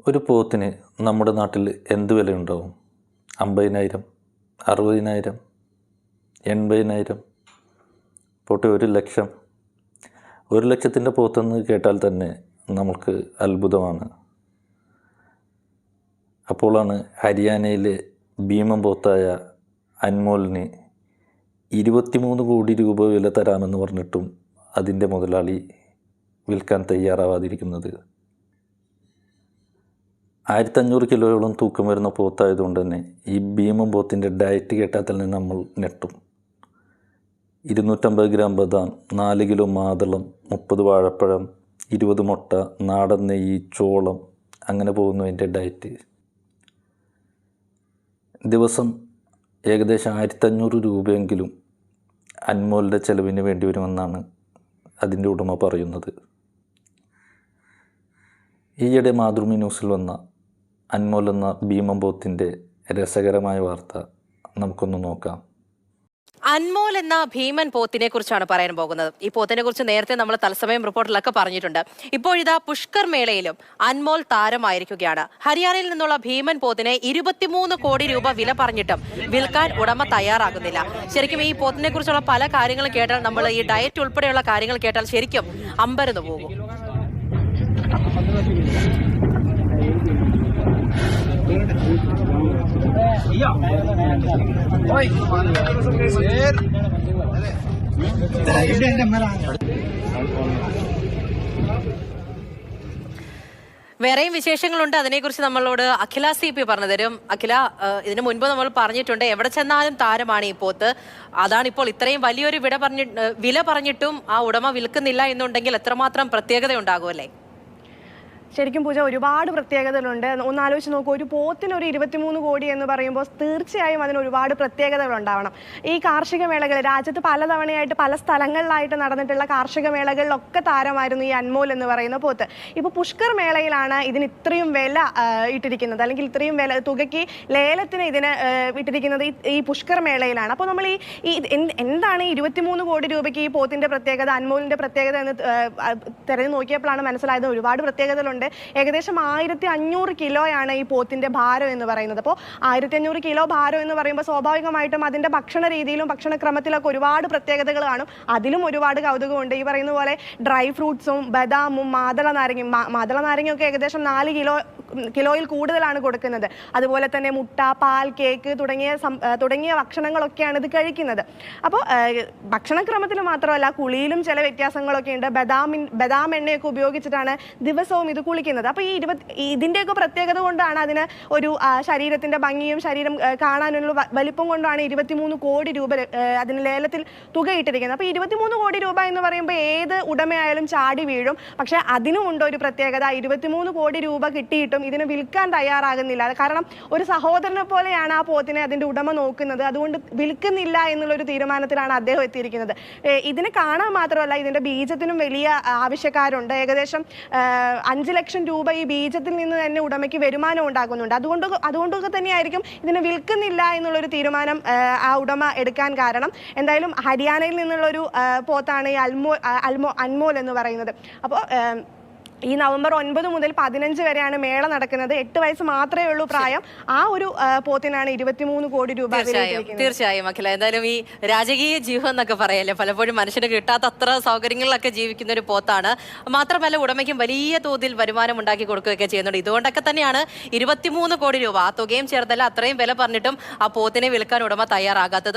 ഒരു പോത്തിന് നമ്മുടെ നാട്ടിൽ എന്ത് വിലയുണ്ടാവും? 50,000, 60,000, 80,000, പോട്ടെ 1,00,000. 1,00,000-ൻ്റെ പോത്തെന്ന് കേട്ടാൽ തന്നെ നമുക്ക് അത്ഭുതമാണ്. അപ്പോഴാണ് ഹരിയാനയിലെ ഭീമൻ പോത്തായ അൻമോലിന് 23 കോടി രൂപ വില തരാമെന്ന് പറഞ്ഞിട്ടും അതിൻ്റെ മുതലാളി വിൽക്കാൻ തയ്യാറാവാതിരിക്കുന്നത്. 1500 കിലോയോളം തൂക്കം വരുന്ന പോത്തായതുകൊണ്ട് തന്നെ ഈ ഭീമൻ പോത്തിൻ്റെ ഡയറ്റ് കേട്ടാൽ തന്നെ നമ്മൾ ഞെട്ടും. 250 ഗ്രാം ബദാം, 4 കിലോ മാതളം, 30 വാഴപ്പഴം, 20 മുട്ട, നാടൻ നെയ്യ്, ചോളം, അങ്ങനെ പോകുന്നു അതിൻ്റെ ഡയറ്റ്. ദിവസം ഏകദേശം 1500 രൂപയെങ്കിലും അൻമോലിൻ്റെ ചെലവിന് വേണ്ടി വരുമെന്നാണ് അതിൻ്റെ ഉടമ പറയുന്നത്. ഈയിടെ മാതൃഭൂമി ന്യൂസിൽ വന്ന അൻമോൽ എന്ന ഭീമൻ പോത്തിൻ്റെ രസകരമായ വാർത്ത നമുക്കൊന്ന് നോക്കാം. അൻമോൽ എന്ന ഭീമൻ പോത്തിനെ കുറിച്ചാണ് പറയാൻ പോകുന്നത്. ഈ പോത്തിനെ കുറിച്ച് നേരത്തെ നമ്മൾ തത്സമയം റിപ്പോർട്ടിലൊക്കെ പറഞ്ഞിട്ടുണ്ട്. ഇപ്പോഴിതാ പുഷ്കർ മേളയിലും അൻമോൽ താരമായിരിക്കുകയാണ്. ഹരിയാനയിൽ നിന്നുള്ള ഭീമൻ പോത്തിനെ 23 കോടി രൂപ വില പറഞ്ഞിട്ടും വിൽക്കാൻ ഉടമ തയ്യാറാകുന്നില്ല. ശരിക്കും ഈ പോത്തിനെ കുറിച്ചുള്ള പല കാര്യങ്ങളും കേട്ടാൽ, നമ്മൾ ഈ ഡയറ്റ് ഉൾപ്പെടെയുള്ള കാര്യങ്ങൾ കേട്ടാൽ ശരിക്കും അമ്പരന്ന് പോകും. വേറെയും വിശേഷങ്ങളുണ്ട്. അതിനെക്കുറിച്ച് നമ്മളോട് അഖില CP പറഞ്ഞു തരും. അഖില, ഇതിനു മുൻപ് നമ്മൾ പറഞ്ഞിട്ടുണ്ട്, എവിടെ ചെന്നാലും താരമാണ് ഈ പോത്ത്. അതാണ് ഇപ്പോൾ ഇത്രയും വലിയൊരു വില പറഞ്ഞിട്ടും ആ ഉടമ വിൽക്കുന്നില്ല എന്നുണ്ടെങ്കിൽ എത്രമാത്രം പ്രത്യേകത ഉണ്ടാകുമല്ലേ? ശരിക്കും പൂജ, ഒരുപാട് പ്രത്യേകതകളുണ്ട്. ഒന്ന് ആലോചിച്ച് നോക്കൂ, ഒരു പോത്തിന് ഒരു 23 കോടി എന്ന് പറയുമ്പോൾ തീർച്ചയായും അതിന് ഒരുപാട് പ്രത്യേകതകൾ ഉണ്ടാവണം. ഈ കാർഷിക മേളകൾ രാജ്യത്ത് പലതവണയായിട്ട് പല സ്ഥലങ്ങളിലായിട്ട് നടന്നിട്ടുള്ള കാർഷിക മേളകളിലൊക്കെ താരമായിരുന്നു ഈ അൻമോൽ എന്ന് പറയുന്ന പോത്ത്. ഇപ്പോൾ പുഷ്കർ മേളയിലാണ് ഇതിന് ഇത്രയും വില ഇട്ടിരിക്കുന്നത്, അല്ലെങ്കിൽ ഇത്രയും വില തുകയ്ക്ക് ലേലത്തിന് ഇതിന് ഇട്ടിരിക്കുന്നത് ഈ പുഷ്കർ മേളയിലാണ്. അപ്പോൾ നമ്മൾ ഈ എന്താണ് 23 കോടി രൂപയ്ക്ക് ഈ പോത്തിൻ്റെ പ്രത്യേകത, അൻമോലിൻ്റെ പ്രത്യേകത എന്ന് തിരഞ്ഞു നോക്കിയപ്പോഴാണ് മനസ്സിലായത്. ഒരുപാട് പ്രത്യേകതകളുണ്ട്. ഏകദേശം 1500 കിലോയാണ് ഈ പോത്തിന്റെ ഭാരം എന്ന് പറയുന്നത്. അപ്പോൾ 1500 കിലോ ഭാരം എന്ന് പറയുമ്പോൾ സ്വാഭാവികമായിട്ടും അതിന്റെ ഭക്ഷണ രീതിയിലും ഭക്ഷണക്രമത്തിലൊക്കെ ഒരുപാട് പ്രത്യേകതകൾ കാണും. അതിലും ഒരുപാട് കൗതുകമുണ്ട്. ഈ പറയുന്ന പോലെ ഡ്രൈ ഫ്രൂട്ട്സും ബദാമും മാതള നാരങ്ങയൊക്കെ ഏകദേശം 4 കിലോയിൽ കൂടുതലാണ് കൊടുക്കുന്നത്. അതുപോലെ തന്നെ മുട്ട, പാൽ, കേക്ക് തുടങ്ങിയ ഭക്ഷണങ്ങളൊക്കെയാണ് ഇത് കഴിക്കുന്നത്. അപ്പോൾ ഭക്ഷണക്രമത്തിൽ മാത്രമല്ല, കുളിയിലും ചില വ്യത്യാസങ്ങളൊക്കെ ഉണ്ട്. ബദാം എണ്ണയൊക്കെ ഉപയോഗിച്ചിട്ടാണ് ദിവസവും ഇത് കുളിക്കുന്നത്. അപ്പോൾ ഇതിൻ്റെയൊക്കെ പ്രത്യേകത കൊണ്ടാണ് അതിന് ഒരു ശരീരത്തിന്റെ ഭംഗിയും ശരീരം കാണാനുള്ള വലിപ്പം കൊണ്ടാണ് 23 കോടി രൂപ അതിന് ലേലത്തിൽ തുക ഇട്ടിരിക്കുന്നത്. അപ്പോൾ 23 കോടി രൂപ എന്ന് പറയുമ്പോൾ ഏത് ഉടമയായാലും ചാടി വീഴും. പക്ഷേ അതിനും ഉണ്ട് ഒരു പ്രത്യേകത. 23 കോടി രൂപ കിട്ടിയിട്ടും ഇതിന് വിൽക്കാൻ തയ്യാറാകുന്നില്ല. കാരണം ഒരു സഹോദരനെ പോലെയാണ് ആ പോത്തിനെ അതിന്റെ ഉടമ നോക്കുന്നത്. അതുകൊണ്ട് വിൽക്കുന്നില്ല എന്നുള്ളൊരു തീരുമാനത്തിലാണ് അദ്ദേഹം എത്തിയിരിക്കുന്നത്. ഇതിനെ കാണാൻ മാത്രമല്ല, ഇതിന്റെ ബീജത്തിനും വലിയ ആവശ്യക്കാരുണ്ട്. ഏകദേശം 5 ലക്ഷം രൂപ ഈ ബീജത്തിൽ നിന്ന് തന്നെ ഉടമയ്ക്ക് വരുമാനം ഉണ്ടാകുന്നുണ്ട്. അതുകൊണ്ടൊക്കെ തന്നെയായിരിക്കും ഇതിനെ വിൽക്കുന്നില്ല എന്നുള്ളൊരു തീരുമാനം ആ ഉടമ എടുക്കാൻ കാരണം. എന്തായാലും ഹരിയാനയിൽ നിന്നുള്ളൊരു പോത്താണ് ഈ അൻമോൽ എന്ന് പറയുന്നത്. അപ്പോൾ ഈ നവംബർ 9 മുതൽ 15 വരെയാണ് മേള നടക്കുന്നത്. 8 വയസ്സ് മാത്രമേ ഉള്ളൂ പ്രായം. ആ ഒരു പോത്തിനാണ് 23 കോടി രൂപ. തീർച്ചയായും അഖില, എന്തായാലും ഈ രാജകീയ ജീവൻ എന്നൊക്കെ പറയല്ലേ, പലപ്പോഴും മനുഷ്യന് കിട്ടാത്ത അത്ര സൗകര്യങ്ങളിലൊക്കെ ജീവിക്കുന്ന ഒരു പോത്താണ്. മാത്രമല്ല, ഉടമയ്ക്കും വലിയ തോതിൽ വരുമാനം ഉണ്ടാക്കി കൊടുക്കുകയൊക്കെ ചെയ്യുന്നുണ്ട്. ഇതുകൊണ്ടൊക്കെ തന്നെയാണ് 23 കോടി രൂപ, ആ തുകയും ചേർത്തല്ല അത്രയും വില പറഞ്ഞിട്ടും ആ പോത്തിനെ വിൽക്കാൻ ഉടമ തയ്യാറാകാത്തത്.